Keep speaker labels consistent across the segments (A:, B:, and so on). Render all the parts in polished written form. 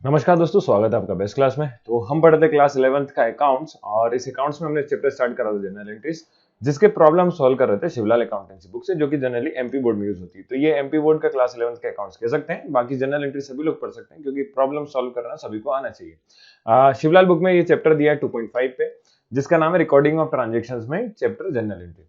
A: नमस्कार दोस्तों, स्वागत है आपका बेस्ट क्लास में। तो हम पढ़ते थे क्लास 11th का अकाउंट्स और इस अकाउंट्स में हमने चैप्टर स्टार्ट करा था जनरल एंट्रीज, जिसके प्रॉब्लम सॉल्व कर रहे थे शिवलाल अकाउंटेंसी बुक से, जो कि जनरली एमपी बोर्ड में यूज होती है। तो ये एमपी बोर्ड का क्लास 11th के अकाउंट्स कह सकते हैं। बाकी जनरल एंट्री सभी लोग पढ़ सकते हैं क्योंकि प्रॉब्लम सॉल्व करना सभी को आना चाहिए। शिवलाल बुक में ये चैप्टर दिया है 2.5 पे, जिसका नाम है रिकॉर्डिंग ऑफ ट्रांजेक्शन में चैप्टर जनरल एंट्री।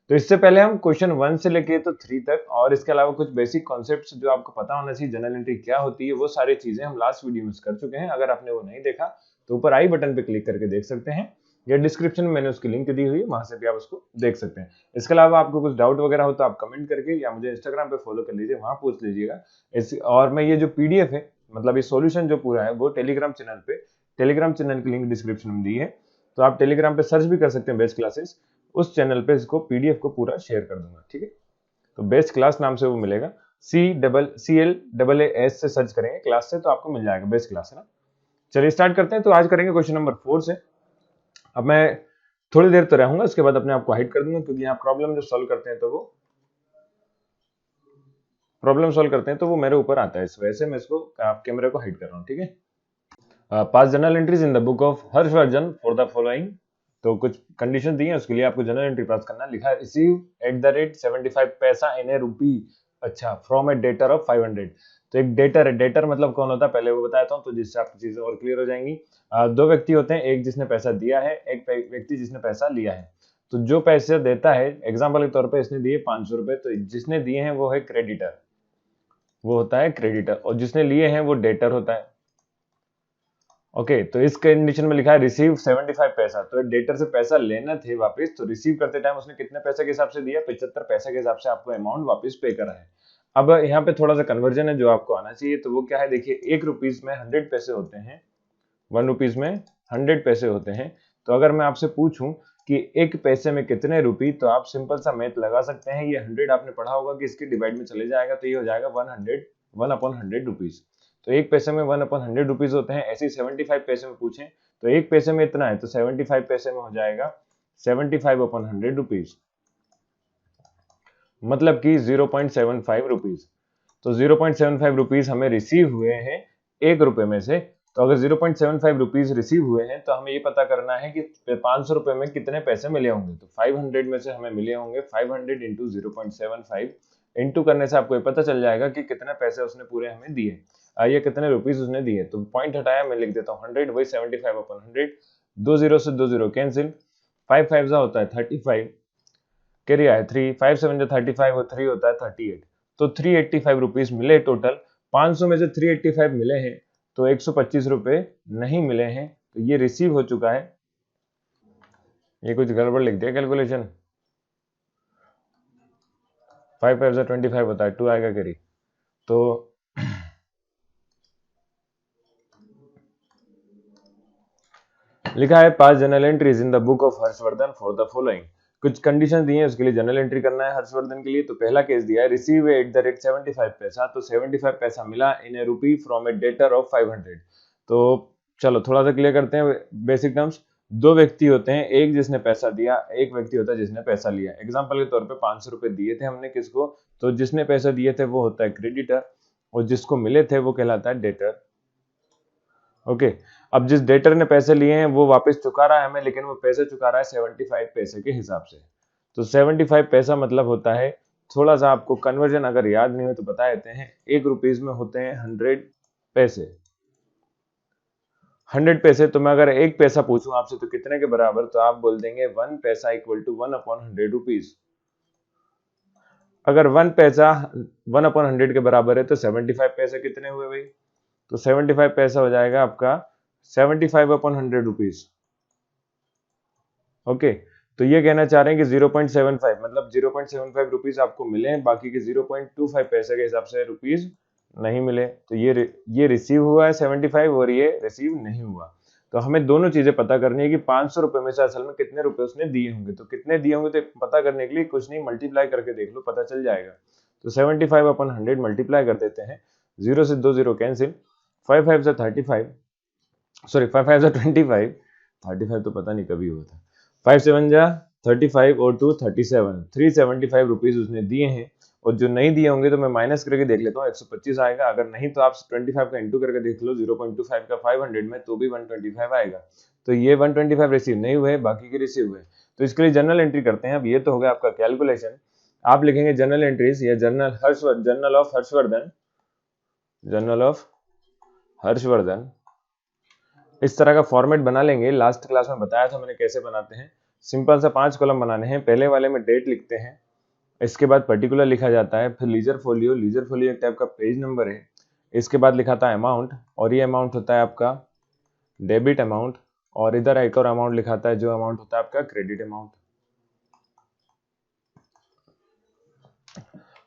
A: तो इससे पहले हम क्वेश्चन 1 से लेके तो 3 तक और इसके अलावा कुछ बेसिक कॉन्सेप्ट्स जो आपको पता होना चाहिए जनरल एंट्री क्या होती है, वो सारी चीजें हम लास्ट वीडियो में कर चुके हैं। अगर आपने वो नहीं देखा तो ऊपर आई बटन पे क्लिक करके देख सकते हैं, या डिस्क्रिप्शन में मैंने उसकी लिंक दी हुई है, वहां से भी आप उसको देख सकते हैं। इसके अलावा आपको कुछ डाउट वगैरह हो तो आप कमेंट करके या मुझे इंस्टाग्राम पे फॉलो कर लीजिए, वहां पूछ लीजिएगा। और मैं ये जो पीडीएफ है, मतलब ये सॉल्यूशन जो पूरा है, वो टेलीग्राम चैनल की लिंक डिस्क्रिप्शन में दी है। तो आप टेलीग्राम पे सर्च भी कर सकते हैं बेस्ट क्लासेस, उस चैनल पे इसको पीडीएफ को पूरा शेयर कर दूंगा, ठीक है। तो बेस्ट क्लास नाम से वो मिलेगा, CAAS से सर्च करेंगे क्लास से तो आपको मिल जाएगा, बेस्ट क्लास है ना। चलिए स्टार्ट करते हैं। तो आज करेंगे क्वेश्चन नंबर 4 से। अब मैं थोड़ी देर तो रहूंगा, उसके बाद अपने आप को हाइड कर दूंगा, क्योंकि यहाँ प्रॉब्लम जो सॉल्व करते हैं तो वो मेरे ऊपर आता है, इस वजह से मैं इसको कैमरे को हाइड कर रहा हूँ, ठीक है। Pass journal entries in the book of Harshvardhan for the following. तो कुछ कंडीशन दी है, उसके लिए आपको जनरल एंट्री पास करना है। लिखा है रिसीव @ 75 पैसा इन ए रूपी, अच्छा, फ्रॉम ए डेटर ऑफ 500। तो एक डेटर है, डेटर मतलब कौन होता है पहले वो बताता हूँ, तो जिससे आपकी चीजें और क्लियर हो जाएंगी। दो व्यक्ति होते हैं, एक जिसने पैसा दिया है, एक व्यक्ति जिसने पैसा लिया है। तो जो पैसे देता है, एग्जाम्पल के तौर पर इसने दिए 500 रुपए, तो जिसने दिए हैं वो है क्रेडिटर, वो होता है क्रेडिटर, और जिसने लिए हैं वो डेटर होता है। ओके, तो इस कंडीशन में लिखा है रिसीव 75 पैसा, तो डेटर से पैसा लेना थे वापस, तो रिसीव करते टाइम उसने कितने पैसे के हिसाब से दिया, 75 पैसे के हिसाब से आपको अमाउंट वापस पे करा है। अब यहाँ पे थोड़ा सा कन्वर्जन है जो आपको आना चाहिए, तो वो क्या है, देखिए, 1 रुपीज में 100 पैसे होते हैं, 1 रुपीज में 100 पैसे होते हैं। तो अगर मैं आपसे पूछूं कि 1 पैसे में कितने रुपए, तो आप सिंपल सा मैथ लगा सकते हैं। ये 100 आपने पढ़ा होगा कि इसके डिवाइड में चले जाएगा, तो ये हो जाएगा 1/100 रुपीज। तो 1 पैसे में 1/100 रुपीज होते हैं। ऐसे 75 पैसे में पूछें तो 1 पैसे में इतना है, तो 75 पैसे में हो जाएगा 75/100 रुपीज, मतलब कि 0.75 रुपीज। तो 0.75 रुपीज हमें रिसीव हुए हैं 1 रुपए में से। तो अगर 0.75 रुपीज रिसीव हुए हैं, तो हमें ये पता करना है कि 500 रुपए में कितने पैसे मिले होंगे। तो 500 में से हमें मिले होंगे 500 इंटू 0.75, इंटू करने से आपको ये पता चल जाएगा कि कितने पैसे उसने पूरे हमें दिए, ये कितने रुपीज उसने दिए। तो पॉइंट हटाया, मैं लिख देता हूँ 100, वही 75/100, 2 जीरो से 2 जीरो कैंसिल, 5 5 होता है 35, कैरी आया 3, 5 7 35 और 3 होता है 38। तो 385 रुपीज मिले टोटल। 500 में से 385 मिले हैं, तो 125 रुपए नहीं मिले हैं, तो ये रिसीव हो चुका है। ये कुछ गड़बड़ लिख दिया कैलकुलेशन, 5 5 25 होता है, 2 आएगा कैरी। तो लिखा है pass journal entries in the book of Harshvardhan for the following. कुछ कंडीशन दी है, उसके लिए जनरल एंट्री करना है हर्षवर्धन के लिए। तो पहला केस दिया है रिसीव @ 75 पैसा, तो 75 पैसा मिला इन ए रूपी फ्रॉम ए डेटर ऑफ 500। तो चलो थोड़ा सा क्लियर करते हैं बेसिक टर्म्स। दो व्यक्ति होते हैं, एक जिसने पैसा दिया, एक व्यक्ति होता है जिसने पैसा लिया। एग्जाम्पल के तौर पे 500 रुपए दिए थे हमने किसको, तो जिसने पैसा दिए थे वो होता है क्रेडिटर, और जिसको मिले थे वो कहलाता है डेटर। ओके, अब जिस डेटर ने पैसे लिए हैं वो वापस चुका रहा है हमें, लेकिन वो पैसे चुका रहा है 75 पैसे के हिसाब से। तो 75 पैसा मतलब होता है, थोड़ा सा आपको कन्वर्जन अगर याद नहीं हो तो बता देते हैं, 1 रुपीज में होते हैं 100 पैसे। 100 पैसे, तो मैं अगर 1 पैसा पूछूं आपसे तो कितने के बराबर, तो आप बोल देंगे 1 पैसा इक्वल टू 1/100 रुपीज। अगर 1 पैसा 1/100 के बराबर है, तो 75 पैसे कितने हुए भाई, तो 75 पैसा हो जाएगा आपका 75/100 रुपीज। ओके, तो ये कहना चाह रहे हैं कि 0.75 मतलब 0.75 रुपीज आपको मिले, बाकी के 0.25 पैसे के हिसाब से रुपीज नहीं मिले। तो ये रिसीव हुआ है 75 और ये रिसीव नहीं हुआ। तो हमें दोनों चीजें पता करनी है कि 500 रुपए में से असल में कितने रुपए उसने दिए होंगे। तो कितने दिए होंगे तो पता करने के लिए कुछ नहीं, मल्टीप्लाई करके देख लो, पता चल जाएगा। तो 75/100 मल्टीप्लाई कर देते हैं, 0 से 2 जीरो कैंसिल, 5 5 से 35, सॉरी 5 5 से 25, 35 तो पता नहीं कभी हुआ था, 5 7 जा 35 और 2 37, 375 रुपीज उसने दिए हैं। और जो नहीं दिए होंगे तो मैं माइनस करके देख लेता हूँ, 125 आएगा। अगर नहीं तो आप 25 का इंटू करके देख लो 0.25 का 500 में, तो भी 125 आएगा। तो ये 125 रिसीव नहीं हुए, बाकी के रिसीव हुए। तो इसके लिए जर्नल एंट्री करते हैं। अब ये तो हो गया आपका कैलकुलेशन। आप लिखेंगे जर्नल एंट्रीज या journal of Harshvardhan, journal of Harshvardhan. इस तरह का फॉर्मेट बना लेंगे। लास्ट क्लास में बताया था मैंने कैसे बनाते हैं। सिंपल सा 5 कॉलम बनाने हैं। पहले वाले में डेट लिखते हैं, इसके बाद पर्टिकुलर लिखा जाता है, फिर लीजर फोलियो एक टाइप का पेज नंबर है। इसके बाद लिखा था अमाउंट, और ये अमाउंट होता है आपका डेबिट अमाउंट, और इधर एक और अमाउंट लिखाता है जो अमाउंट होता है आपका क्रेडिट अमाउंट।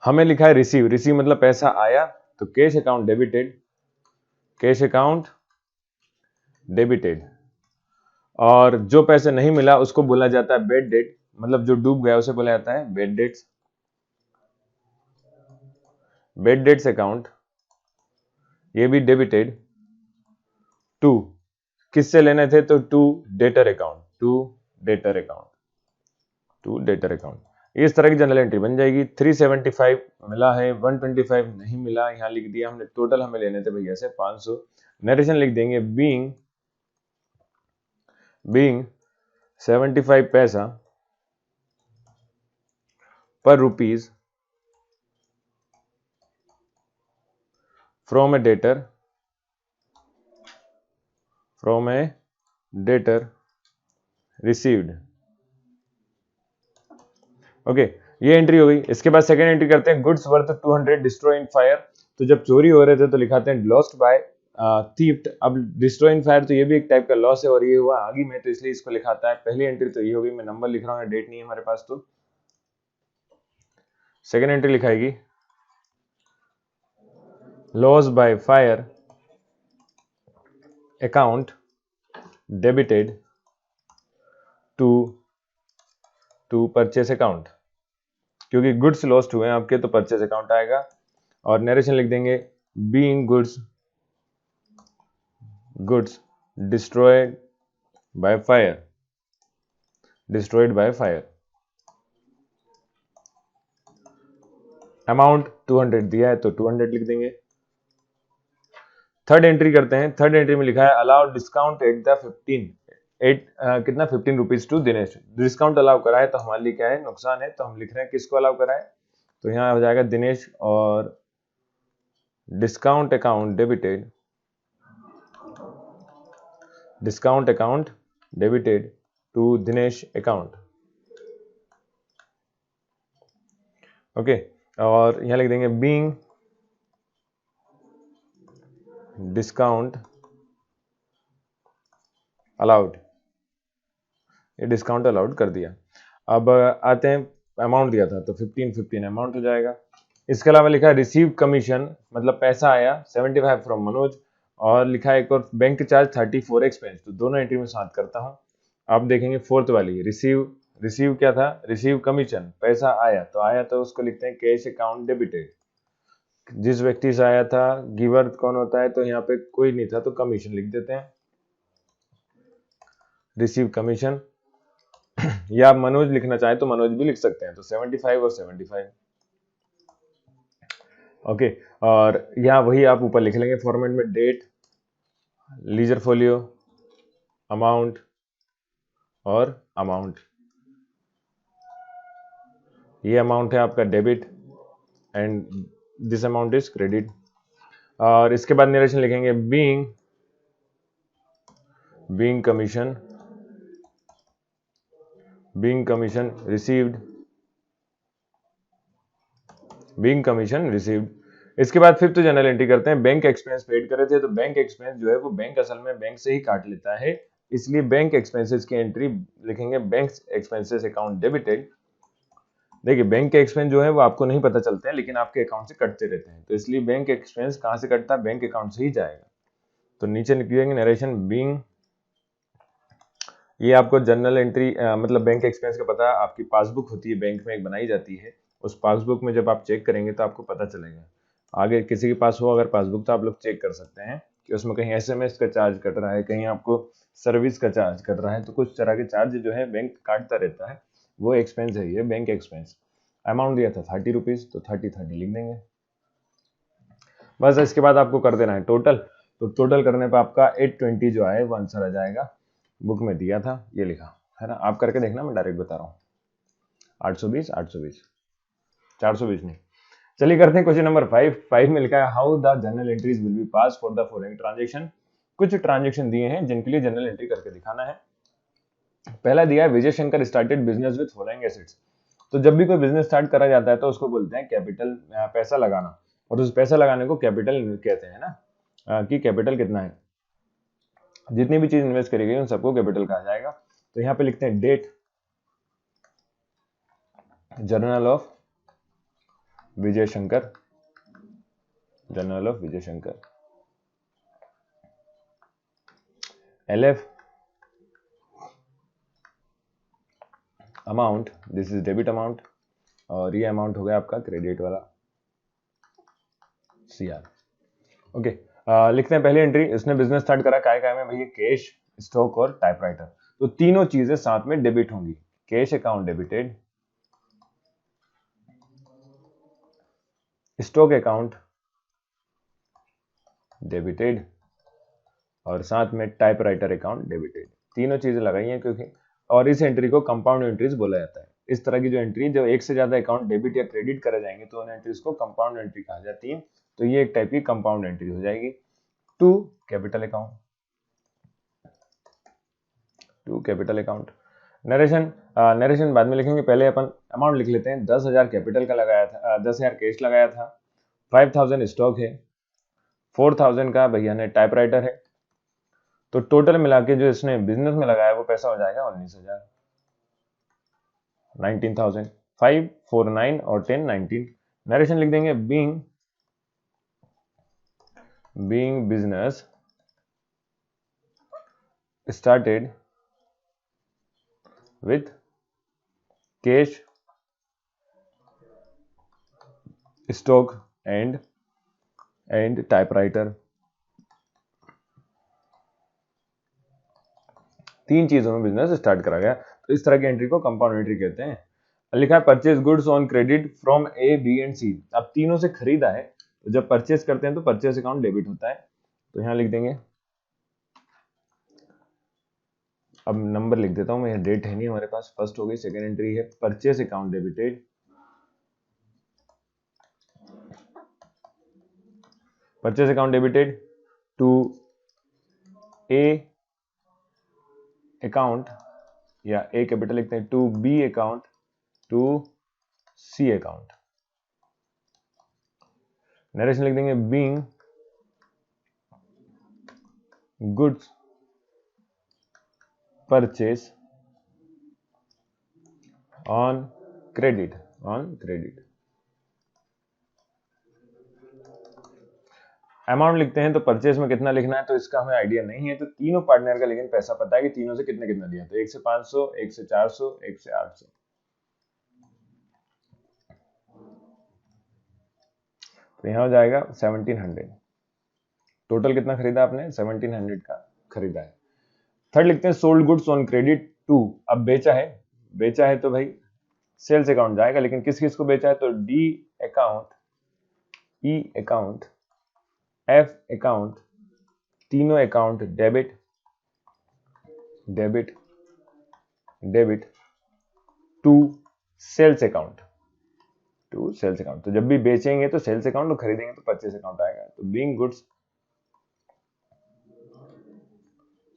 A: हमें लिखा है रिसीव, रिसीव मतलब पैसा आया, तो cash account debited, cash account debited. और जो पैसे नहीं मिला उसको बोला जाता है बेड डेट, मतलब जो डूब गया उसे बोला जाता है bad debts, bad debts account, ये भी डेबिटेड। टू किससे लेने थे, तो to debtor account, to debtor account, to debtor account. इस तरह की जनरल एंट्री बन जाएगी। 375 मिला है, 125 नहीं मिला, यहां लिख दिया हमने। टोटल हमें लेने थे भैया से 500। नरेशन लिख देंगे बीइंग 75 पैसा पर rupees from A debtor received. Okay, ये एंट्री हो गई। इसके बाद सेकंड एंट्री करते हैं, goods worth 200 destroy in fire. तो जब चोरी हो रहे थे तो लिखाते हैं लॉस्ट बाय थीफ्ट। अब डिस्ट्रॉय इन फायर तो ये भी एक टाइप का लॉस है, और ये हुआ आगी में, तो इसलिए इसको लिखाता है। पहली एंट्री तो ये हो गई, मैं नंबर लिख रहा हूँ, डेट नहीं है हमारे पास, तो सेकंड एंट्री लिखाएगी loss by fire account debited to purchase account, क्योंकि गुड्स लॉस्ट हुए हैं आपके, तो परचेस अकाउंट आएगा। और नरेशन लिख देंगे being goods destroyed by fire, amount 200 दिया है तो 200 लिख देंगे। थर्ड एंट्री करते हैं। थर्ड एंट्री में लिखा है allow discount at the 15 15 rupees to Dinesh. Discount allow करा है तो हमारे लिए क्या है, नुकसान है, तो हम लिख रहे हैं किसको अलाउ करा है, तो यहाँ हो जाएगा दिनेश, और discount account debited to Dinesh account. Okay, और यहाँ लिख देंगे बीइंग डिस्काउंट अलाउड, ये डिस्काउंट अलाउड कर दिया। अब आते हैं, अमाउंट दिया था तो 15 अमाउंट हो जाएगा। इसके अलावा लिखा है रिसीव कमीशन, मतलब पैसा आया 75 फ्रॉम मनोज, और लिखा है एक और बैंक चार्ज 34 एक्सपेंस। तो दोनों एंट्री में साथ करता हूं। आप देखेंगे फोर्थ वाली रिसीव क्या था, रिसीव कमीशन, पैसा आया, तो आया तो उसको लिखते हैं कैश अकाउंट डेबिटेड। जिस व्यक्ति से आया था, गिवर कौन होता है, तो यहाँ पे कोई नहीं था तो कमीशन लिख देते हैं, रिसीव कमीशन। या आप मनोज लिखना चाहे तो मनोज भी लिख सकते हैं, तो 75 और 75। ओके, और यहाँ वही आप ऊपर लिख लेंगे फॉर्मेट में, डेट, लीजर फोलियो, अमाउंट और अमाउंट। ये अमाउंट है आपका debit and this amount is credit. और इसके बाद नरेशन लिखेंगे बीइंग कमीशन रिसीव्ड। इसके बाद फिफ्थ जनरल एंट्री करते हैं, बैंक एक्सपेंस पेड करे थे। तो बैंक एक्सपेंस जो है वो बैंक असल में बैंक से ही काट लेता है, इसलिए बैंक एक्सपेंसेस की एंट्री लिखेंगे बैंक एक्सपेंसेस अकाउंट डेबिटेड। देखिए बैंक के एक्सपेंस जो है वो आपको नहीं पता चलते हैं, लेकिन आपके अकाउंट से कटते रहते हैं, तो इसलिए बैंक एक्सपेंस कहाँ से कटता है, बैंक अकाउंट से ही जाएगा। तो नीचे लिखेंगे नरेशन बीइंग, ये आपको जनरल एंट्री मतलब बैंक एक्सपेंस का पता, आपकी पासबुक होती है बैंक में एक बनाई जाती है, उस पासबुक में जब आप चेक करेंगे तो आपको पता चलेगा। आगे किसी के पास हो अगर पासबुक तो आप लोग चेक कर सकते हैं कि उसमें कहीं एसएमएस का चार्ज कट रहा है, कहीं आपको सर्विस का चार्ज कट रहा है, तो कुछ तरह के चार्ज जो है बैंक काटता रहता है, वो एक्सपेंस है ये बैंक एक्सपेंस। अमाउंट दिया था 30 रुपीज, तो 30 30 लिख देंगे। बस इसके बाद आपको कर देना है टोटल। तो टोटल करने पर आपका 820 जो है वो आंसर आ जाएगा। बुक में दिया था, ये लिखा है ना, आप करके देखना, मैं डायरेक्ट बता रहा हूँ। 820 820 420 नहीं। चलिए करते हैं क्वेश्चन नंबर 5 में लिखा है how the journal entries will be pass for the following transaction. कुछ ट्रांजेक्शन दिए हैं जिनके लिए जर्नल एंट्री करके दिखाना है। पहला दिया है Vijay Shankar started business with following assets. तो जब भी कोई बिजनेस स्टार्ट करा जाता है तो उसको बोलते हैं कैपिटल, पैसा लगाना, और उस पैसा लगाने को कैपिटल कहते हैं ना, कि कैपिटल कितना है। जितनी भी चीज इन्वेस्ट करी गई उन सबको कैपिटल कहा जाएगा। तो यहाँ पे लिखते हैं date journal of Vijay Shankar, journal of Vijay Shankar. LF amount, this is debit amount, और ये अमाउंट हो गया आपका क्रेडिट वाला CR। ओके, लिखते हैं पहली एंट्री। इसने बिजनेस स्टार्ट करा काय में भैया, कैश, स्टॉक और टाइपराइटर। तो तीनों चीजें साथ में डेबिट होंगी। Cash account debited, stock account debited, और साथ में टाइपराइटर अकाउंट डेबिटेड। तीनों चीजें लगाई हैं क्योंकि, और इस एंट्री को कंपाउंड एंट्रीज बोला जाता है। इस तरह की जो एंट्री, जो एक से ज्यादा अकाउंट डेबिट या क्रेडिट करे जाएंगे तो उन एंट्रीज को कंपाउंड एंट्री कहा जाती है। तो ये एक टाइप की कंपाउंड एंट्री हो जाएगी। To capital account, to capital account. Narration, narration बाद में लिखेंगे, पहले अपन अमाउंट लिख लेते हैं। 10,000 कैपिटल का लगाया था, 10,000 कैश लगाया था, 5,000 स्टॉक है, 4,000 का भैया ने टाइपराइटर है। तो टोटल मिला के जो इसने बिजनेस में लगाया वो पैसा हो जाएगा 19,000, 19,000। 5 4 9 और 10 19। नरेशन लिख देंगे, being business started with cash, stock and typewriter। तीन चीजों में बिजनेस स्टार्ट करा गया। तो इस तरह की एंट्री को कंपाउंड एंट्री कहते हैं। लिखा है purchase goods on credit from A, B and C। अब तीनों से खरीदा है, तो जब परचेज करते हैं तो परचेज अकाउंट डेबिट होता है। तो यहां लिख देंगे, अब नंबर लिख देता हूं मैं, डेट है नहीं हमारे पास। फर्स्ट हो गई, सेकेंड एंट्री है purchase account debited, purchase account debited to A account, या A कैपिटल लिखते हैं, to B account, to C account. Narration लिख देंगे, being goods purchase on credit, on credit. Amount लिखते हैं तो परचेज में कितना लिखना है तो इसका हमें आइडिया नहीं है, तो तीनों पार्टनर का लेकिन पैसा पता है कि तीनों से कितना कितना दिया। तो 1 से 500, 1 से 400, 1 से 800। तो यहां हो जाएगा 1700। टोटल कितना खरीदा आपने, 1700 का खरीदा है। थर्ड लिखते हैं sold goods on credit to, अब बेचा है, बेचा है तो भाई सेल्स अकाउंट जाएगा, लेकिन किस किस को बेचा है तो D account, E account, F account, तीनों account debit, debit, debit to sales account, to sales account. तो जब भी बेचेंगे तो सेल्स अकाउंट, और खरीदेंगे तो परचेस अकाउंट आएगा। तो being goods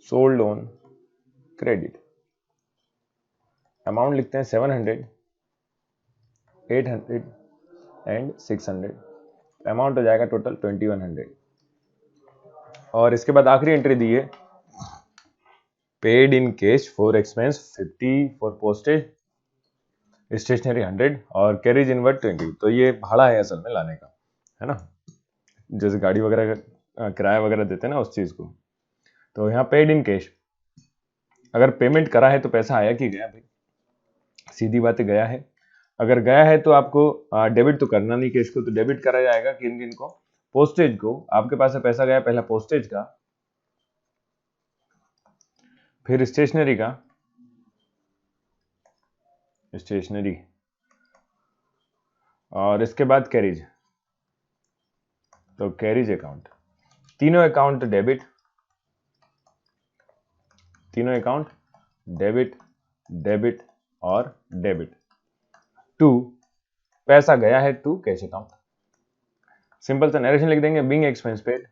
A: sold on credit. Amount लिखते हैं 700, 800 एंड 600। अमाउंट हो जाएगा टोटल 2100। और इसके बाद आखिरी एंट्री दी है, paid in cash for expense 50, for postage stationery 100 और कैरिज इनवर्ड 20। तो ये भाड़ा है असल में लाने का, है ना, जैसे गाड़ी वगैरह का किराया वगैरह देते हैं ना, उस चीज को। तो यहाँ पेड इन कैश, अगर पेमेंट करा है तो पैसा आया कि गया भाई, सीधी बात है गया है। अगर गया है तो आपको डेबिट तो करना नहीं कैश को, तो डेबिट करा जाएगा किन किन को, पोस्टेज को। आपके पास से पैसा गया पहला पोस्टेज का, फिर स्टेशनरी का, स्टेशनरी, और इसके बाद कैरीज, तो कैरीज अकाउंट, तीनों अकाउंट डेबिट, तीनों अकाउंट डेबिट, डेबिट और डेबिट। टू पैसा गया है टू कैश अकाउंट। सिंपल सा नरेशन लिख देंगे, बीइंग एक्सपेंस पेड।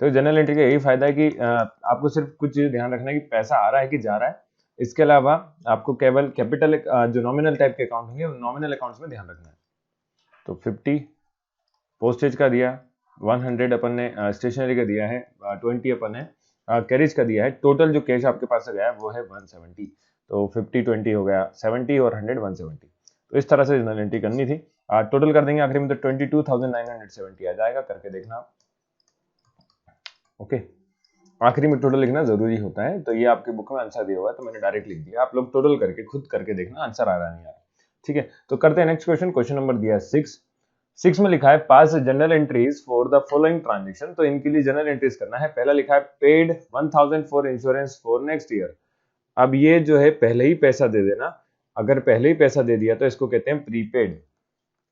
A: तो जनरल एंट्री का यही फायदा है कि आपको सिर्फ कुछ चीज ध्यान रखना है कि पैसा आ रहा है कि जा रहा है। इसके अलावा आपको केवल कैपिटल जो नॉमिनल टाइप के अकाउंट होंगे उन नॉमिनल अकाउंट्स में ध्यान रखना है। तो 50 पोस्टेज का दिया, 100 अपन ने स्टेशनरी का दिया है, 20 अपन ने कैरेज का दिया है। टोटल जो कैश आपके पास से गया है वो है 170। तो 50 20 हो गया 70 और 100 170। तो इस तरह से जनरल एंट्री करनी थी। टोटल कर देंगे आखिरी में तो 22,970 आ जाएगा, करके देखना आप। ओके, आखिरी में टोटल लिखना जरूरी होता है। तो ये आपके बुक में आंसर दिया हुआ है तो मैंने डायरेक्ट लिख दिया, आप लोग टोटल करके खुद करके देखना आंसर आ रहा नहीं आ रहा। ठीक है, तो करते हैं नेक्स्ट क्वेश्चन। क्वेश्चन नंबर दिया है 6 में लिखा है pass journal entries for the following transaction. तो इनके लिए जनरल एंट्रीज करना है। पहला लिखा है paid 1000 for insurance for next year. अब ये जो है पहले ही पैसा दे देना। अगर पहले ही पैसा दे दिया तो इसको कहते हैं प्रीपेड,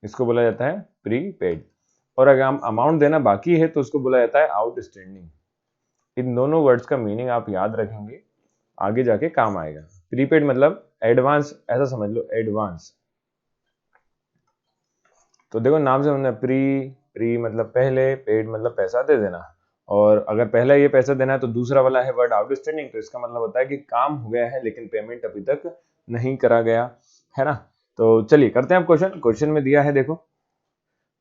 A: इसको बोला जाता है प्रीपेड। और अगर हम अमाउंट देना बाकी है तो उसको बोला जाता है आउटस्टैंडिंग। इन दोनों वर्ड्स का मीनिंग आप याद रखेंगे, आगे जाके काम आएगा। प्रीपेड मतलब एडवांस, ऐसा समझ लो एडवांस। तो देखो नाम से समझना, प्री मतलब पहले, पेड मतलब पैसा दे देना। और अगर पहला ये पैसा देना है तो दूसरा वाला है वर्ड आउटस्टैंडिंग, तो इसका मतलब होता है कि काम हो गया है लेकिन पेमेंट अभी तक नहीं करा गया है ना। तो चलिए करते हैं अब क्वेश्चन में दिया है, देखो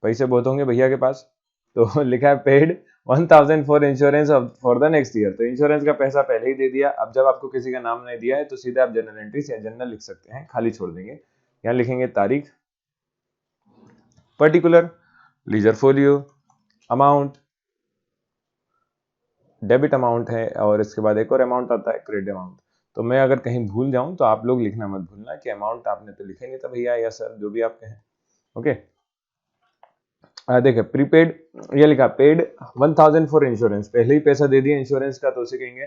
A: पैसे बहुत होंगे भैया के पास। तो लिखा है paid 1000 for insurance for the next year. तो इंश्योरेंस का पैसा पहले ही दे दिया। अब जब आपको किसी का नाम नहीं दिया है तो सीधे आप जनरल एंट्रीज या जनरल लिख सकते हैं, खाली छोड़ देंगे। यहाँ लिखेंगे तारीख, particular, ledger folio, amount, debit amount है, और इसके बाद एक और अमाउंट आता है क्रेडिट अमाउंट। तो मैं अगर कहीं भूल जाऊं तो आप लोग लिखना मत भूलना कि अमाउंट आपने तो लिखा नहीं था भैया या सर, जो भी आप कहें। ओके, देखिए प्रीपेड, ये लिखा पेड 1000 फॉर इंश्योरेंस, पहले ही पैसा दे दिया इंश्योरेंस का तो उसे कहेंगे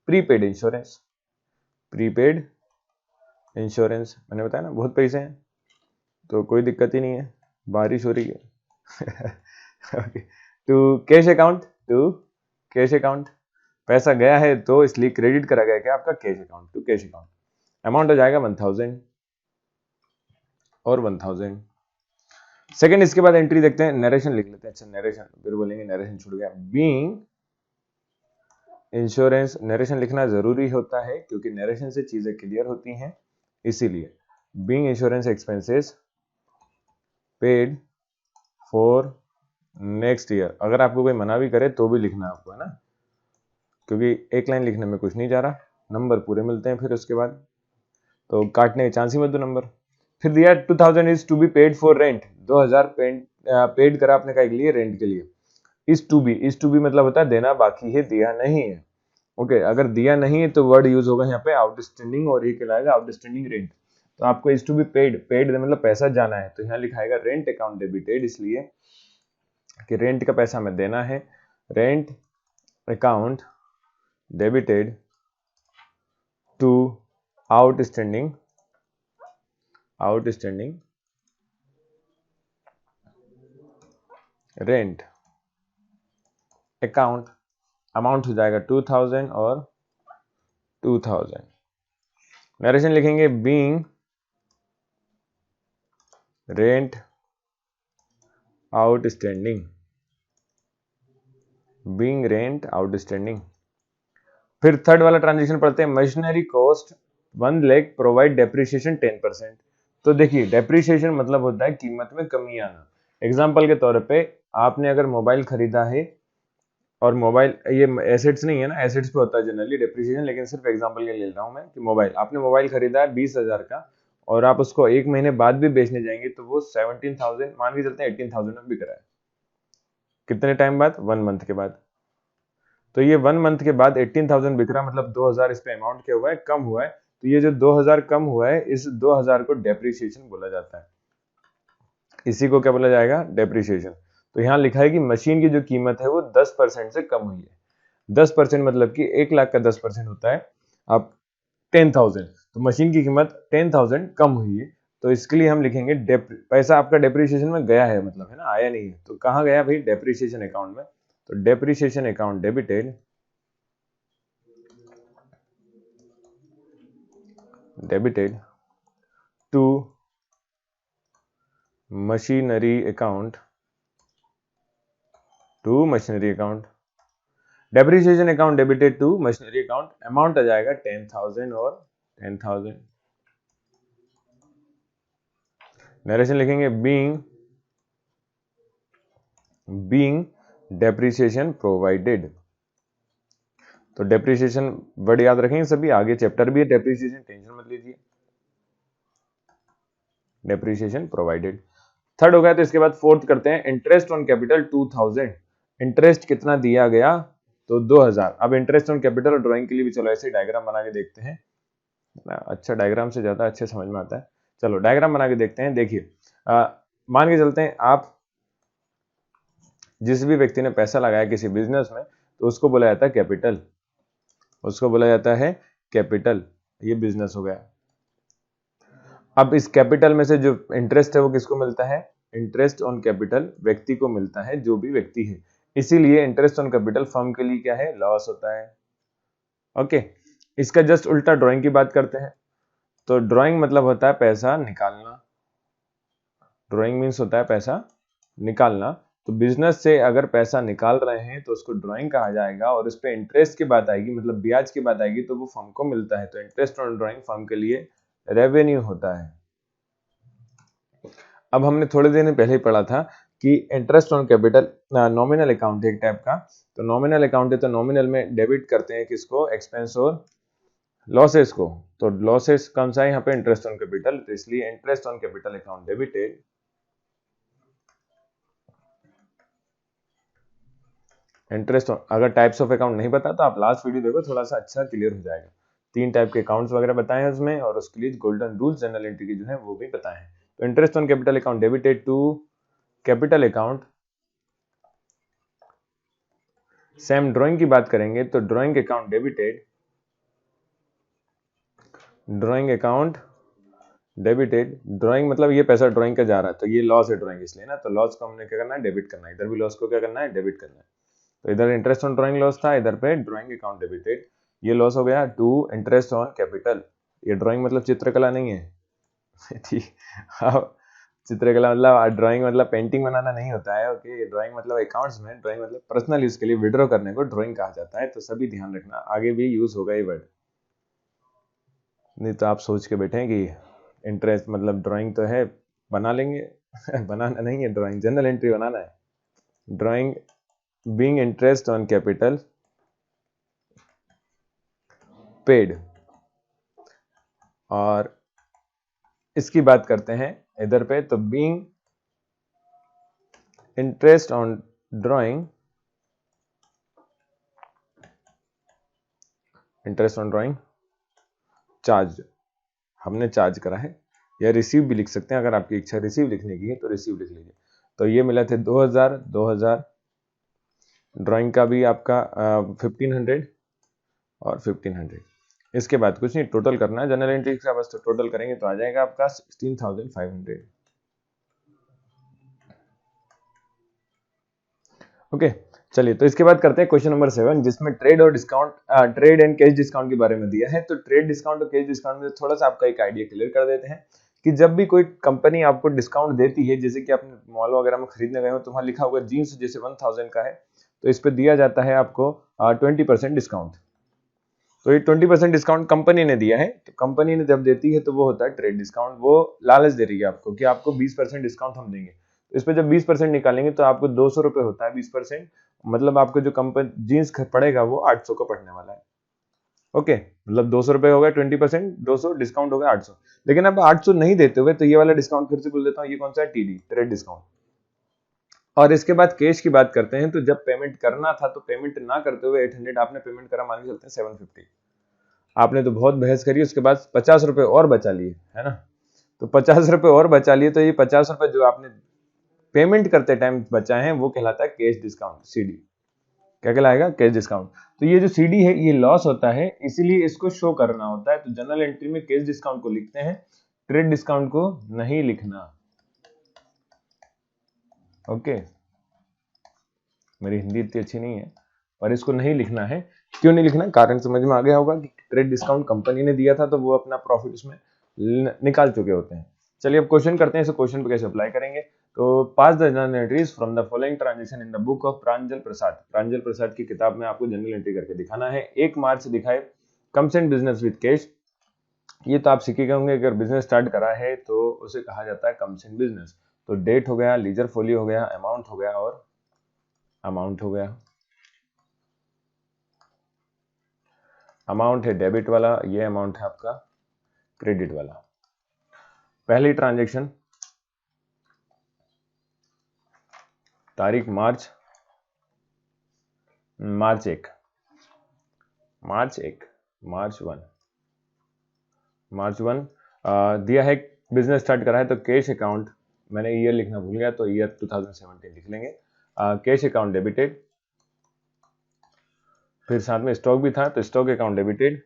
A: प्रीपेड इंश्योरेंस। प्रीपेड इंश्योरेंस, मैंने बताया ना बहुत पैसे हैं तो कोई दिक्कत ही नहीं है, बारिश हो रही है। Okay, to cash account, to cash account, पैसा गया है तो इसलिए क्रेडिट करा गया क्या आपका cash account, to cash account. Amount हो जाएगा 1000 और 1000। सेकंड, इसके बाद एंट्री देखते हैं, नरेशन लिख लेते हैं। अच्छा नरेशन, फिर बोलेंगे नरेशन छूट गया। बीइंग इंश्योरेंस, नरेशन लिखना जरूरी होता है क्योंकि नरेशन से चीजें क्लियर होती हैं, इसीलिए। Being insurance expenses paid for next year. अगर आपको कोई मना भी करे तो भी लिखना आपको, है ना, क्योंकि एक लाइन लिखने में कुछ नहीं जा रहा, नंबर पूरे मिलते हैं फिर उसके बाद, तो काटने के चांस ही मत दो नंबर। फिर दिया 2000 is to be paid for rent, 2000 paid करा आपने का के लिए, रेंट के लिए। इज टू बी मतलब होता है देना बाकी है, दिया नहीं है। ओके, अगर दिया नहीं है तो वर्ड यूज होगा यहाँ पे आउटस्टैंडिंग, और ये कहलाएगा आउटस्टैंडिंग रेंट। तो आपको इज टू बी पेड मतलब पैसा जाना है, तो यहाँ लिखाएगा रेंट अकाउंट डेबिटेड, इसलिए कि रेंट का पैसा हमें देना है। Rent account debited to outstanding rent account. Amount हो जाएगा 2000 और 2000। नरेशन लिखेंगे being rent outstanding, being rent outstanding. फिर थर्ड वाला ट्रांजेक्शन पढ़ते हैं, machinery cost 1 lakh provide depreciation 10%। तो देखिए डेप्रिसिएशन मतलब होता है कीमत में कमी आना। एग्जाम्पल के तौर पे आपने अगर मोबाइल खरीदा है, और मोबाइल ये एसेट्स नहीं है ना, एसेट्स पे होता है जनरली डेप्रिसिएशन, लेकिन सिर्फ एग्जांपल के लिए ले रहा हूं मैं कि मोबाइल, आपने मोबाइल खरीदा है 20,000 का और आप उसको 1 महीने बाद भी बेचने जाएंगे तो वो 17,000 मान के चलते हैं 18,000 में बिक रहा है। कितने टाइम बाद? 1 मंथ के बाद। तो ये 1 मंथ के बाद 18,000 बिक रहा, मतलब 2,000 इस पे अमाउंट क्या हुआ है, कम हुआ है। तो ये जो 2,000 कम हुआ है, इस 2,000 को डेप्रिसिएशन बोला जाता है। इसी को क्या बोला जाएगा? डेप्रिसिएशन। तो यहाँ लिखा है कि मशीन की जो कीमत है वो 10% से कम हुई है। 10% मतलब कि 1 लाख का 10% होता है अब 10,000, तो मशीन की कीमत 10,000 कम हुई है, तो इसके लिए हम लिखेंगे पैसा आपका डेप्रिसिएशन में गया है, मतलब है ना, आया नहीं है, तो कहाँ गया भाई, डेप्रिसिएशन अकाउंट में। तो depreciation account debited to machinery account, depreciation account debited to machinery account, amount आ जाएगा 10,000 और 10,000। नरेशन लिखेंगे बीइंग डेप्रिसिएशन प्रोवाइडेड। तो डेप्रिसिएशन वर्ड याद रखेंगे सभी, आगे चैप्टर भी है डेप्रिसिएशन, टेंशन मत लीजिए। डेप्रिसिएशन प्रोवाइडेड थर्ड हो गया। तो इसके बाद फोर्थ करते हैं, इंटरेस्ट ऑन कैपिटल 2000। इंटरेस्ट कितना दिया गया, तो 2000। अब इंटरेस्ट ऑन कैपिटल और ड्राइंग के लिए भी चलो ऐसे डायग्राम बना के देखते हैं, अच्छा डायग्राम से ज्यादा अच्छे समझ में आता है। चलो डायग्राम बना के देखते हैं। देखिए मान के चलते हैं, आप जिस भी व्यक्ति ने पैसा लगाया किसी बिजनेस में, तो उसको बोला जाता है कैपिटल, उसको बोला जाता है कैपिटल, ये बिजनेस हो गया। अब इस कैपिटल में से जो इंटरेस्ट है वो किसको मिलता है, इंटरेस्ट ऑन कैपिटल व्यक्ति को मिलता है, जो भी व्यक्ति है, इसीलिए इंटरेस्ट ऑन कैपिटल फर्म के लिए क्या है, लॉस होता है। ओके, इसका जस्ट उल्टा ड्राइंग की बात करते हैं। तो ड्राइंग मतलब होता है पैसा निकालना, ड्राइंग मीन्स होता है पैसा निकालना। तो बिजनेस से अगर पैसा निकाल रहे हैं तो उसको ड्राइंग कहा जाएगा, और उस पर इंटरेस्ट की बात आएगी, मतलब ब्याज की बात आएगी, तो वो फर्म को मिलता है। तो इंटरेस्ट ऑन ड्राइंग फर्म के लिए रेवेन्यू होता है। अब हमने थोड़े दिन पहले ही पढ़ा था कि interest on capital nominal account है एक टाइप का। तो नॉमिनल अकाउंट है, तो नॉमिनल में डेबिट करते हैं किसको, एक्सपेंस और लॉसेस को। तो लॉसेस कौन सा है यहाँ पे, इंटरेस्ट ऑन कैपिटल, तो इसलिए interest on capital account debited interest on. अगर टाइप्स ऑफ अकाउंट नहीं पता तो आप लास्ट वीडियो देखो, थोड़ा सा अच्छा क्लियर हो जाएगा। 3 टाइप के अकाउंट्स वगैरह बताए हैं उसमें, और उसके लिए गोल्डन रूल्स जनरल एंट्री की जो है वो भी बताए हैं। तो interest on capital account debited to capital account. Same drawing की बात करेंगे तो drawing account debited, drawing account debited, drawing मतलब ये पैसा ड्राइंग का जा रहा है, तो ये लॉस है ड्राइंग इसलिए ना, तो लॉस को हमने क्या करना है, डेबिट करना है। इधर भी लॉस को क्या करना है, डेबिट करना है। तो इधर इंटरेस्ट ऑन ड्राइंग लॉस था, इधर पे ड्राइंग अकाउंट डेबिटेड, ये लॉस हो गया टू इंटरेस्ट ऑन कैपिटल। ये ड्राइंग मतलब चित्रकला नहीं है ठीक, चित्रकला मतलब ड्राइंग मतलब पेंटिंग बनाना नहीं होता है। ओके, ड्राइंग मतलब अकाउंट्स में, ड्राइंग मतलब पर्सनल यूज के लिए विड्रॉ करने को ड्राइंग कहा जाता है। तो सभी ध्यान रखना, आगे भी यूज होगा ये वर्ड, नहीं तो आप सोच के बैठे कि इंटरेस्ट मतलब ड्राइंग तो है बना लेंगे बनाना नहीं है, ड्राइंग जनरल एंट्री बनाना है। Drawing being interest on capital paid, और इसकी बात करते हैं इधर पे, तो being interest on drawing, interest on drawing charge, हमने चार्ज करा है, या रिसीव भी लिख सकते हैं, अगर आपकी इच्छा रिसीव लिखने की है तो रिसीव लिख लीजिए। तो ये मिला थे 2000, ड्राइंग का भी आपका 1500 और 1500। इसके बाद कुछ नहीं, टोटल करना है जनरल एंट्री का बस, तो टोटल करेंगे तो आ जाएगा आपका 16,500। ओके, चलिए तो इसके बाद करते हैं क्वेश्चन नंबर 7, जिसमें ट्रेड और discount, trade and cash discount के बारे में दिया है। तो ट्रेड डिस्काउंट और कैश डिस्काउंट में थोड़ा सा आपका एक आइडिया क्लियर कर देते हैं कि जब भी कोई कंपनी आपको डिस्काउंट देती है, जैसे कि आपने मॉल वगैरह में खरीदने गए हो तो वहां लिखा होगा जीन्स जैसे 1000 का है, तो इस पर दिया जाता है आपको 20% डिस्काउंट। तो ये 20% डिस्काउंट कंपनी ने दिया है, तो कंपनी ने जब देती है तो वो होता है ट्रेड डिस्काउंट। वो लालच दे रही है आपको कि आपको 20% डिस्काउंट हम देंगे, तो इस पर जब 20% निकालेंगे तो आपको 200 रुपए होता है 20%, मतलब आपको जो कंपनी जीन्स पड़ेगा वो 800 का पड़ने वाला है। ओके, मतलब 200 रुपए हो गया 20%, 200 डिस्काउंट हो गया 800। लेकिन अब 800 नहीं देते हुए तो ये वाला डिस्काउंट फिर से बोल देता हूँ, ये कौन सा है, टीडी, ट्रेड डिस्काउंट। और इसके बाद कैश की बात करते हैं, तो जब पेमेंट करना था तो पेमेंट ना करते हुए 800 आपने पेमेंट करा, मान के चलते हैं 750, आपने तो बहुत बहस करी, उसके बाद 50 रुपए और बचा लिए, है ना। तो 50 रुपए और बचा लिए, तो ये 50 रुपए जो आपने पेमेंट करते टाइम बचाए हैं वो कहलाता है कैश डिस्काउंट, सीडी। क्या कहलाएगा, कैश डिस्काउंट। तो ये जो सीडी है ये लॉस होता है, इसीलिए इसको शो करना होता है। तो जनरल एंट्री में कैश डिस्काउंट को लिखते हैं ट्रेड डिस्काउंट को नहीं लिखना। ओके, मेरी हिंदी इतनी अच्छी नहीं है, पर इसको नहीं लिखना है। क्यों नहीं लिखना, कारण समझ में आ गया होगा कि ट्रेड डिस्काउंट कंपनी ने दिया था तो वो अपना प्रॉफिट उसमें निकाल चुके होते हैं। चलिए अब क्वेश्चन करते हैं, इस क्वेश्चन पे कैसे अप्लाई करेंगे। तो pass the journal entries from the following transaction in the book of Pranjal Prasad. Pranjal Prasad की किताब में आपको जर्नल एंट्री करके दिखाना है। 1 मार्च दिखाए comes in business with cash. ये तो आप सीखे गए होंगे, अगर बिजनेस स्टार्ट करा है तो उसे कहा जाता है कम्स इन बिजनेस। तो डेट हो गया, लीजर फोलियो हो गया, अमाउंट हो गया और अमाउंट हो गया। अमाउंट है डेबिट वाला, ये अमाउंट है आपका क्रेडिट वाला। पहली ट्रांजैक्शन तारीख मार्च 1 मार्च 1 दिया है, बिजनेस स्टार्ट करा है तो कैश अकाउंट, मैंने ईयर लिखना भूल गया तो ईयर 2017 लिख लेंगे। कैश अकाउंट डेबिटेड, फिर साथ में स्टॉक भी था तो स्टॉक अकाउंट डेबिटेड,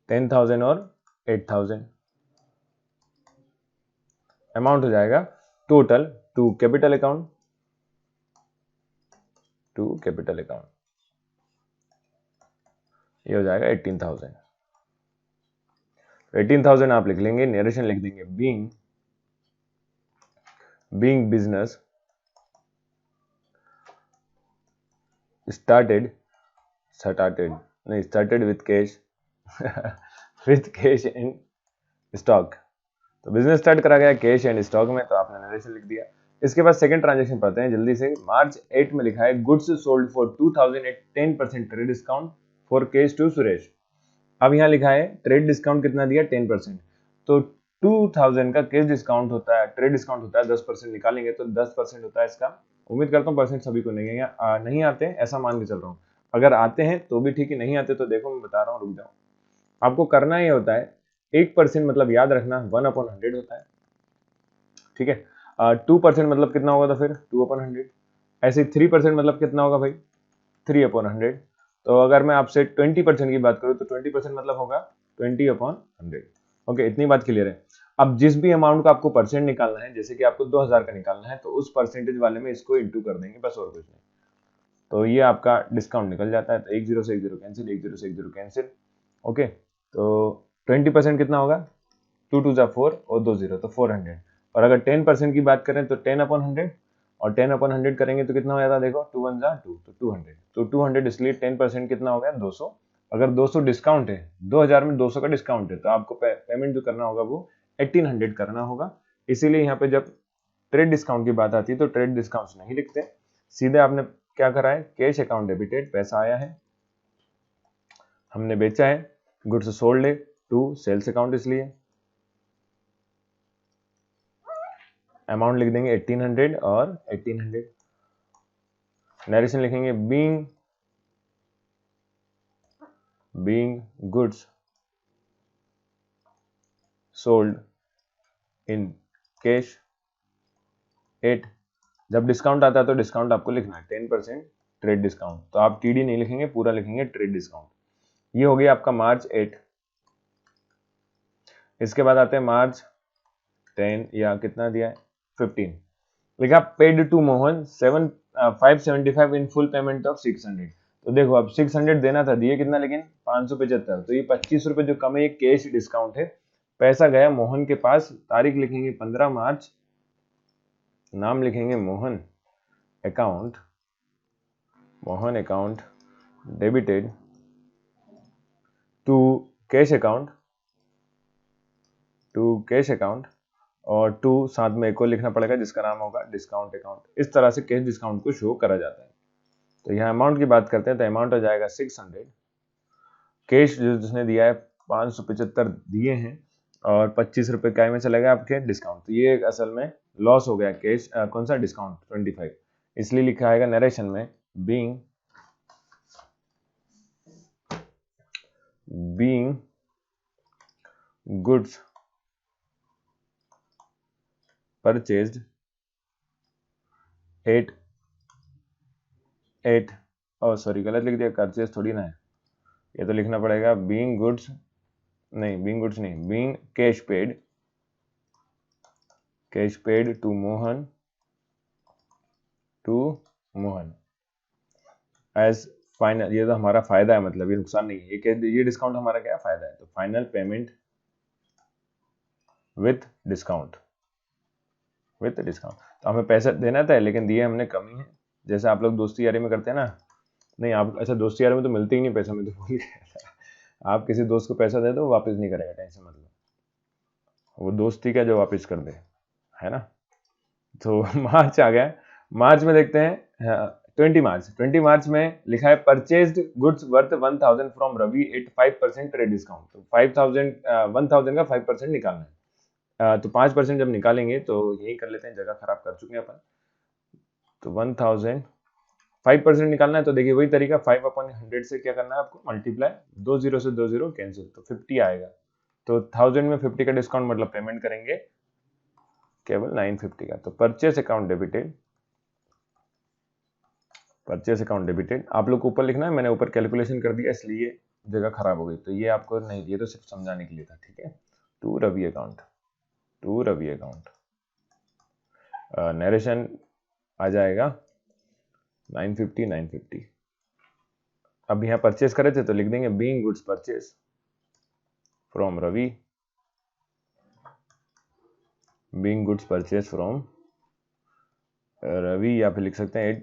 A: 10,000 और 8,000। अमाउंट हो जाएगा टोटल टू कैपिटल अकाउंट, ये हो जाएगा 18,000। 18,000 आप लिख लेंगे, नरेशन लिख देंगे being business started with cash with cash and stock. तो बिजनेस स्टार्ट करा गया कैश एंड स्टॉक में, तो आपने नरेशन लिख दिया। इसके बाद सेकंड ट्रांजैक्शन पढ़ते हैं जल्दी से। मार्च 8 में लिखा है goods sold for 2,000 at 10% trade discount for cash to Suresh. अब यहाँ लिखा है ट्रेड डिस्काउंट कितना दिया, 10%। तो 2,000 का कैश डिस्काउंट होता है, ट्रेड डिस्काउंट होता है 10%, निकालेंगे तो 10% होता है इसका। उम्मीद करता हूँ परसेंट सभी को नहीं आते हैं, ऐसा मान के चल रहा हूँ। अगर आते हैं तो भी ठीक है, नहीं आते तो देखो मैं बता रहा हूँ, रुक जाओ। आपको करना ही होता है 1% मतलब याद रखना 1/100 होता है, ठीक है। 2% मतलब कितना होगा, तो फिर 2/100। ऐसे 3% मतलब कितना होगा भाई, 3/100। तो अगर मैं आपसे 20% की बात करूं तो 20% मतलब होगा 20/100। ओके, इतनी बात क्लियर है। अब जिस भी अमाउंट का आपको परसेंट निकालना है, जैसे कि आपको 2,000 का निकालना है तो उस परसेंटेज वाले में इसको इंटू कर देंगे, बस और कुछ नहीं। तो ये आपका डिस्काउंट निकल जाता है। तो 1 0 से 1 0 कैंसिल, 1 0 से 1 0 कैंसिल। ओके, तो 20% कितना होगा, 2 2 जा 4 और 2 0 तो 400। और अगर 10% की बात करें तो 10/100, और 10/100 करेंगे तो कितना हो जाता है, देखो 2 1 जा 2 तो 200। तो 200 इसलिए 10% कितना हो गया, 200। अगर 200 डिस्काउंट है, 2000 में 200 का डिस्काउंट है, तो आपको पेमेंट जो करना होगा वो 1800 करना होगा। इसीलिए यहाँ पे जब ट्रेड डिस्काउंट की बात आती है तो ट्रेड डिस्काउंट नहीं लिखते, सीधे आपने क्या करा है, कैश अकाउंट डेबिटेड, पैसा आया है, हमने बेचा है, गुड्स सोल्ड है, टू सेल्स अकाउंट, इसलिए अमाउंट लिख देंगे 1800 और 1800। नरेशन लिखेंगे being goods sold in cash at. जब डिस्काउंट आता है तो डिस्काउंट आपको लिखना है 10% ट्रेड डिस्काउंट, तो आप टीडी नहीं लिखेंगे, पूरा लिखेंगे ट्रेड डिस्काउंट। ये हो गया आपका मार्च 8। इसके बाद आते हैं मार्च 10 या कितना दिया है 15, लिखा paid to Mohan 575 in full payment of 600। तो देखो अब 600 देना था, दिए कितना लेकिन 575, तो ये 25 रुपए जो कम है ये कैश डिस्काउंट है। पैसा गया मोहन के पास, तारीख लिखेंगे 15 मार्च, नाम लिखेंगे Mohan account debited to cash account और टू साथ में एक और लिखना पड़ेगा जिसका नाम होगा डिस्काउंट अकाउंट। इस तरह से कैश डिस्काउंट को शो करा जाता है। तो यहाँ अमाउंट की बात करते हैं तो अमाउंट हो जाएगा 600। कैश जो जिसने दिया है 575 दिए हैं और 25 रुपए काय में चला गया आपके डिस्काउंट, तो ये असल में लॉस हो गया कैश, कौन सा डिस्काउंट 25, इसलिए लिखा आएगा नरेशन में being goods purchased at sorry गलत लिख दिया, परचेज थोड़ी ना है, ये तो लिखना पड़ेगा बीइंग गुड्स नहीं, बीइंग गुड्स नहीं, being cash paid to Mohan as final. ये तो हमारा फायदा है, मतलब ये नुकसान नहीं है, ये डिस्काउंट हमारा क्या फायदा है। तो फाइनल पेमेंट विथ डिस्काउंट। तो हमें पैसा देना था लेकिन दिए हमने कम ही है। जैसे आप लोग दोस्ती यारी में करते हैं ना, नहीं आप अच्छा दोस्ती यारी में तो मिलते ही नहीं पैसा, मैं तो भूल गया। आप किसी दोस्त को पैसा दे दो वापस नहीं करेगा, टेंशन मत लो, वो दोस्ती का जो वापस कर दे, है ना। तो मार्च आ गया, मार्च में देखते हैं 20 मार्च में लिखा है purchased goods worth 1000 from Ravi at 5% trade discount. तो 1000 का 5% निकालना है। तो 5% जब निकालेंगे तो यही कर लेते हैं, जगह खराब कर चुके हैं अपन। तो 1000 5% निकालना है, तो देखिए वही तरीका 5/100 से क्या करना है आपको, मल्टीप्लाई, 2 0 से 2 0 कैंसिल, तो 50 आएगा। तो 1000 में 50 का डिस्काउंट मतलब पेमेंट करेंगे केवल 950 का। तो परचेस अकाउंट डेबिटेड। आप लोग को ऊपर लिखना है, मैंने ऊपर कैलकुलेशन कर दिया इसलिए जगह खराब हो गई, तो ये आपको नहीं, ये तो सिर्फ समझाने के लिए था, ठीक है। टू रवि अकाउंट नरेशन आ जाएगा 950। अब यहाँ परचेस करे थे तो लिख देंगे being goods purchase from Ravi, या फिर लिख सकते हैं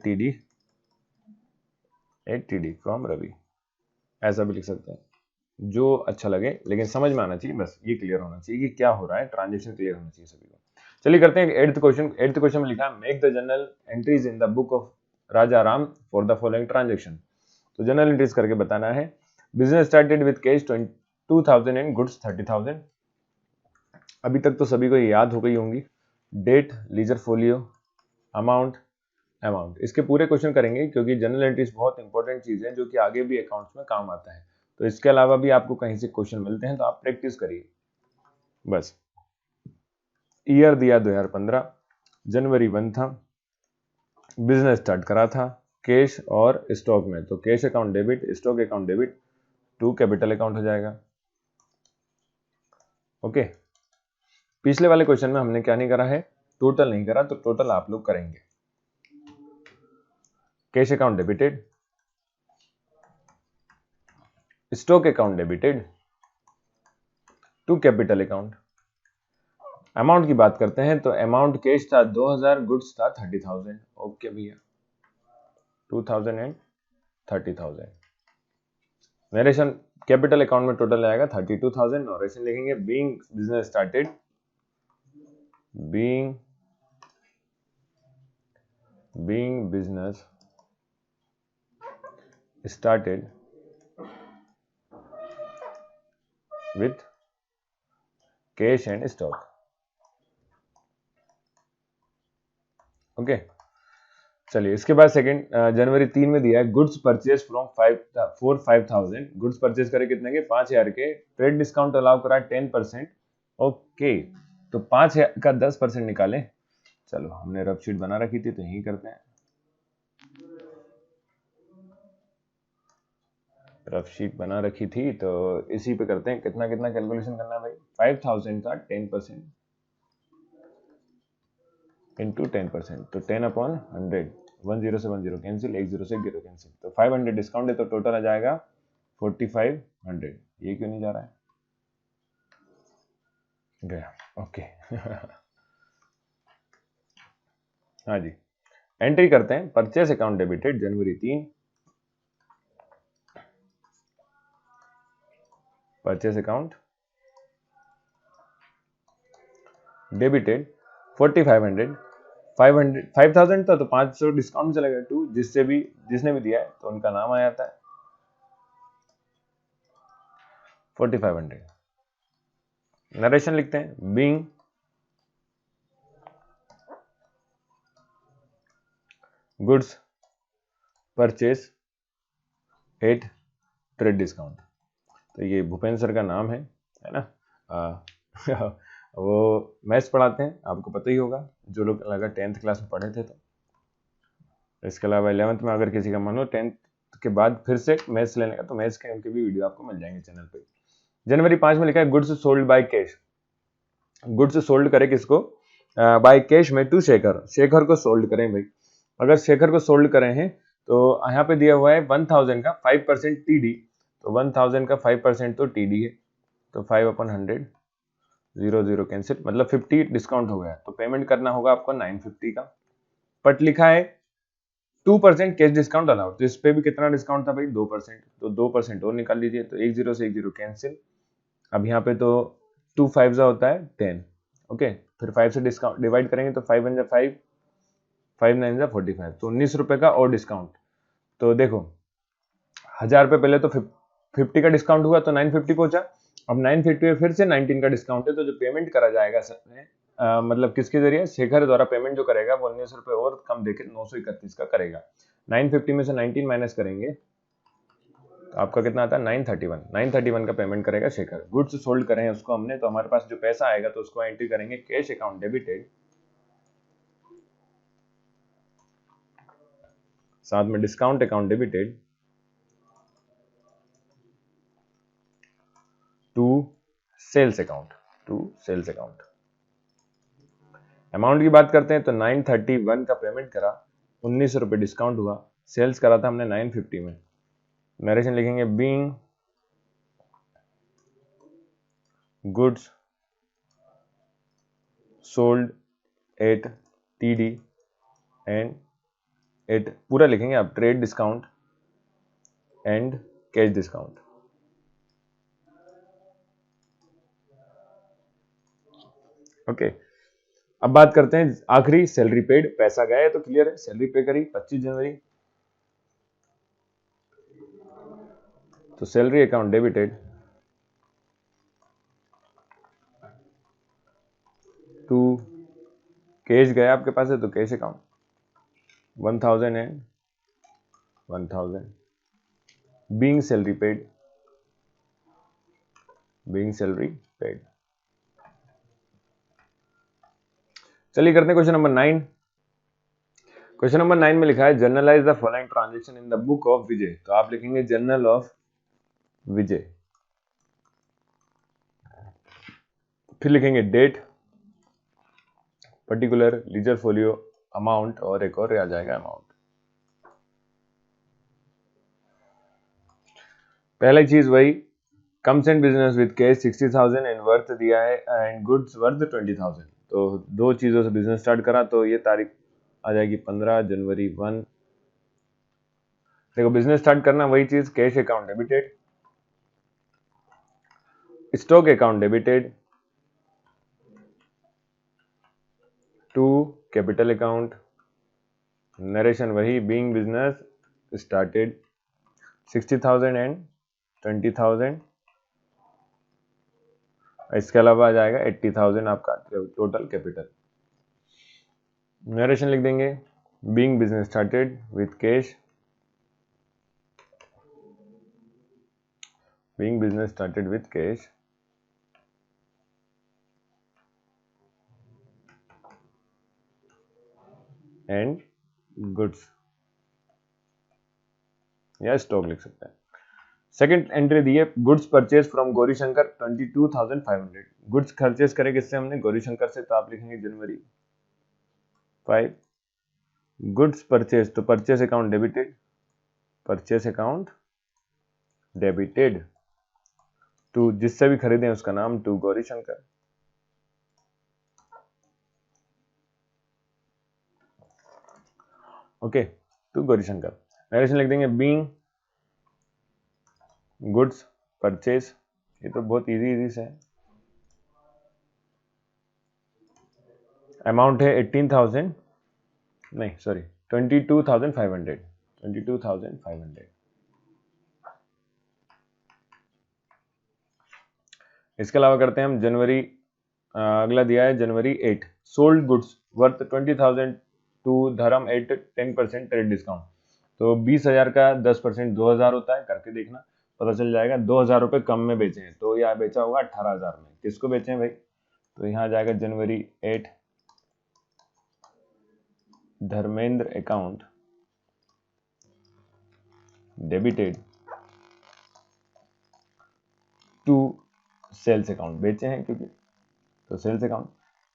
A: 8TD फ्रॉम रवि, ऐसा भी लिख सकते हैं, जो अच्छा लगे, लेकिन समझ में आना चाहिए, बस ये क्लियर होना चाहिए कि क्या हो रहा है, ट्रांजेक्शन क्लियर होना चाहिए सभी को। चलिए करते हैं 8th क्वेश्चन में लिखा है make the general entries in the book of Raja Ram for the following transaction. तो जनरल एंट्रीज करके बताना है। Business started with cash 2000 and goods 30,000। अभी तक तो सभी को याद हो गई होंगी। Date, ledger folio, amount. इसके पूरे क्वेश्चन करेंगे क्योंकि जनरल एंट्रीज बहुत इंपॉर्टेंट चीज है जो कि आगे भी अकाउंट्स में काम आता है। तो इसके अलावा भी आपको कहीं से क्वेश्चन मिलते हैं तो आप प्रैक्टिस करिए बस। ईयर दिया 2015, जनवरी 1 था, बिजनेस स्टार्ट करा था कैश और स्टॉक में, तो cash account debit, stock account debit, to capital account हो जाएगा। ओके, पिछले वाले क्वेश्चन में हमने क्या नहीं करा है, टोटल नहीं करा, तो टोटल आप लोग करेंगे। Cash account debited, stock account debited, to capital account. Amount की बात करते हैं तो अमाउंट कैश था 2000, गुड्स था 30,000। ओके भैया, 2000 एंड 30,000। नरेशन कैपिटल अकाउंट में टोटल आएगा 32,000। नरेशन लिखेंगे being business started, being business started with cash and stock. Okay, चलिए इसके बाद सेकंड, जनवरी 3 में दिया है goods purchase from 5,000। Goods purchase करे कितने के, 5,000 के। ट्रेड डिस्काउंट अलाउ करा 10%। ओके, तो 5,000 का 10% निकालें। चलो हमने रफ शीट बना रखी थी तो यही करते हैं, रफ शीट बना रखी थी तो इसी पे करते हैं। कितना कितना कैलकुलेशन करना है भाई, 5,000 का 10% इंटू 10%, तो 10/100। 10 से 10 कैंसिल, 10 से 0 कैंसिल, तो 500 डिस्काउंट है तो टोटल आ जाएगा 4500। ये क्यों नहीं जा रहा है, गया। ओके हाँ जी, एंट्री करते हैं। परचेस अकाउंट डेबिटेड जनवरी 3, परचेस अकाउंट डेबिटेड 4500। 5,000 था तो 500 डिस्काउंट चलेगा, टू जिसने भी दिया है तो उनका नाम आ जाता है 4500। नरेशन लिखते हैं being goods purchase at trade discount. तो ये भूपेंद्र सर का नाम है ना। वो मैथ्स पढ़ाते हैं, आपको पता ही होगा, जो लोग अगर 10th क्लास में पढ़े थे तो। इसके अलावा 11th में अगर किसी का मन हो 10th उसके बाद फिर से मैथ्स लेने का, तो मैथ्स के उनके भी वीडियो आपको मिल जाएंगे चैनल पे। जनवरी 5 में लिखा है goods sold by cash. Goods sold करे किसको? बाय कैश में टू शेखर, शेखर को सोल्ड करें भाई। अगर शेखर को सोल्ड करें हैं तो यहाँ पे दिया हुआ है 1000 का 5% टीडी, तो 1000 का 5% तो टीडी है, तो 5/100, 0 कैंसिल, मतलब 50 डिस्काउंट हो गया, तो पेमेंट करना होगा आपको 950 का। बट लिखा है 2% कैश डिस्काउंट अलाउड, तो इस पे भी कितना डिस्काउंट था भाई? 2%, तो 2% और निकाल लीजिए, तो 10 से 10 कैंसिल। अब यहाँ पे तो 2 5 होता है 10, ओके, फिर 5 से डिस्काउंट डिवाइड करेंगे तो 5 1 5, 5 9 45, तो 19 रुपए का और डिस्काउंट। तो देखो 1000 रुपए पहले तो 50 का डिस्काउंट हुआ तो 950 पहुंचा, अब 950 में फिर से 19 का डिस्काउंट है, तो जो पेमेंट करा जाएगा मतलब किसके जरिए? शेखर द्वारा पेमेंट जो करेगा वो 19 रुपए और कम देकर 931 का करेगा। 950 में से 19 माइनस करेंगे तो आपका कितना आता है? 931, 931 का पेमेंट करेगा शेखर। गुड्स सोल्ड करें उसको हमने, तो हमारे पास जो पैसा आएगा तो उसको एंट्री करेंगे कैश अकाउंट डेबिटेड, साथ में discount account debited to sales account, to sales account. Amount की बात करते हैं तो 931 का पेमेंट करा, 19 रुपए डिस्काउंट हुआ, सेल्स करा था हमने 950 में। नरेशन लिखेंगे being goods sold at TD and at, पूरा लिखेंगे आप, trade discount and cash discount. Okay, अब बात करते हैं आखिरी सैलरी पेड। पैसा गया है तो क्लियर है, सैलरी पे करी 25 जनवरी, तो salary account debited to cash गया आपके पास है तो cash account 1000 and 1000 being salary paid, being salary paid. चलिए करते हैं क्वेश्चन नंबर 9। क्वेश्चन नंबर 9 में लिखा है journalize the following transaction in the book of Vijay, तो आप लिखेंगे जर्नल ऑफ विजय, फिर लिखेंगे date, particular, ledger folio, amount, और एक और आ जाएगा अमाउंट। पहली चीज वही, comes in business with cash 60,000 and worth दिया है एंड गुड्स वर्थ 20,000, तो दो चीजों से बिजनेस स्टार्ट करा, तो ये तारीख आ जाएगी 15 जनवरी 1। देखो बिजनेस स्टार्ट करना वही चीज, cash account debited, stock account debited to capital account, narration वही, बीइंग बिजनेस स्टार्टेड 60,000 एंड 20,000, इसके अलावा आ जाएगा 80,000 आपका टोटल कैपिटल। नरेशन लिख देंगे being business started with cash, being business started with cash and goods, या स्टॉक लिख सकते हैं। सेकंड एंट्री दी है goods purchase from Gaurishankar 22,500, goods purchase करे किससे? हमने गौरीशंकर से, तो आप लिखेंगे जनवरी 5। गुड्स परचेज, तो purchase account debited, purchase account debited to, जिससे भी खरीदे उसका नाम, to Gaurishankar. Okay, to Gaurishankar. Narration लिख देंगे बीइंग गुड्स परचेज, ये तो बहुत इजी से है। अमाउंट है 18,000, नहीं सॉरी 22,500, 22,500। इसके अलावा करते हैं हम जनवरी, अगला दिया है जनवरी 8, सोल्ड गुड्स वर्थ 20,000 टू धर्म एट 10% ट्रेड डिस्काउंट, तो 20,000 का 10% 2,000 होता है, करके देखना पता चल जाएगा। 2,000 रुपए कम में बेचे हैं, तो यह बेचा होगा 18,000 में। किसको बेचे हैं भाई? तो यहाँ आ जाएगा जनवरी 8 Dharmendra account debited to sales account, बेचे हैं क्योंकि, तो सेल्स अकाउंट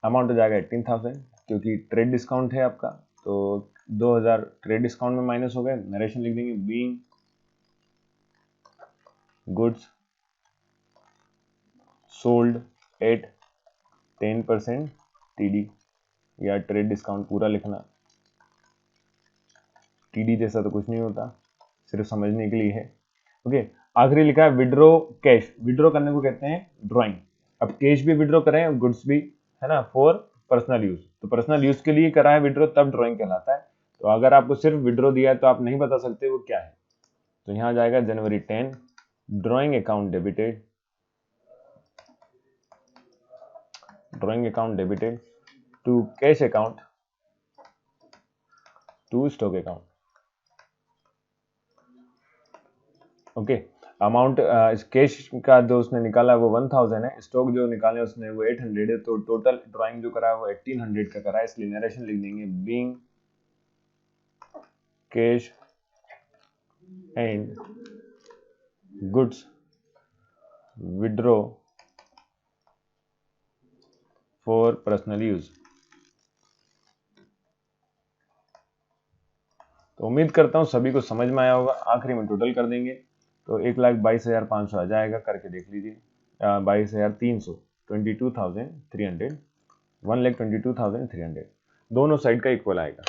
A: अमाउंट हो जाएगा 18,000 क्योंकि ट्रेड डिस्काउंट है आपका, तो 2,000 ट्रेड डिस्काउंट में माइनस हो गए। नरेशन लिख देंगे being goods sold eight 10% TD, या ट्रेड डिस्काउंट पूरा लिखना, टीडी जैसा तो कुछ नहीं होता, सिर्फ समझने के लिए है। ओके, आखिरी लिखा है विड्रॉ कैश, विड्रॉ करने को कहते हैं ड्राइंग। अब कैश भी विड्रॉ करें और गुड्स भी, है ना, फॉर पर्सनल यूज, तो पर्सनल यूज के लिए करा है विड्रॉ, तब ड्राइंग कहलाता है। तो अगर आपको सिर्फ विड्रॉ दिया है तो आप नहीं बता सकते वो क्या है, तो यहां जाएगा जनवरी 10 drawing account debited, drawing account debited to cash account to stock account. Okay, amount cash का जो उसने निकाला वो 1000 है, स्टॉक जो निकाले उसने वो 800 है, तो टोटल ड्राइंग जो करा है वो 1800 का करा है, इसलिए नरेशन लिख देंगे being cash and goods withdraw for personal use. तो उम्मीद करता हूं सभी को समझ में आया होगा। आखिरी में टोटल कर देंगे तो 1,22,500 आ जाएगा, करके देख लीजिए, 22,300, 22,300, 1,22,300 दोनों साइड का इक्वल आएगा।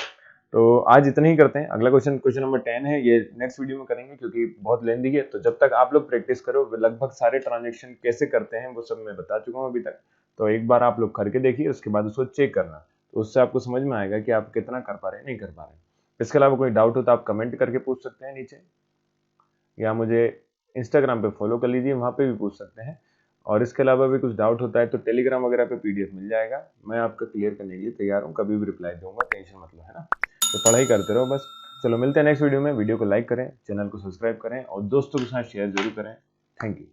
A: तो आज इतना ही करते हैं। अगला क्वेश्चन नंबर 10 है, ये नेक्स्ट वीडियो में करेंगे क्योंकि बहुत लेंदी है। तो जब तक आप लोग प्रैक्टिस करो, लगभग सारे ट्रांजेक्शन कैसे करते हैं वो सब मैं बता चुका हूँ अभी तक, तो एक बार आप लोग करके देखिए, उसके बाद उसको चेक करना, तो उससे आपको समझ में आएगा कि आप कितना कर पा रहे हैं, नहीं कर पा रहे हैं। इसके अलावा कोई डाउट हो तो आप कमेंट करके पूछ सकते हैं नीचे, या मुझे इंस्टाग्राम पे फॉलो कर लीजिए, वहाँ पे भी पूछ सकते हैं। और इसके अलावा भी कुछ डाउट होता है तो टेलीग्राम वगैरह पे पीडीएफ मिल जाएगा, मैं आपका क्लियर करने के लिए तैयार हूँ, कभी भी रिप्लाई दूंगा, टेंशन मत लो, है ना। तो पढ़ाई करते रहो बस। चलो मिलते हैं नेक्स्ट वीडियो में। वीडियो को लाइक करें, चैनल को सब्सक्राइब करें और दोस्तों के साथ शेयर जरूर करें। Thank you.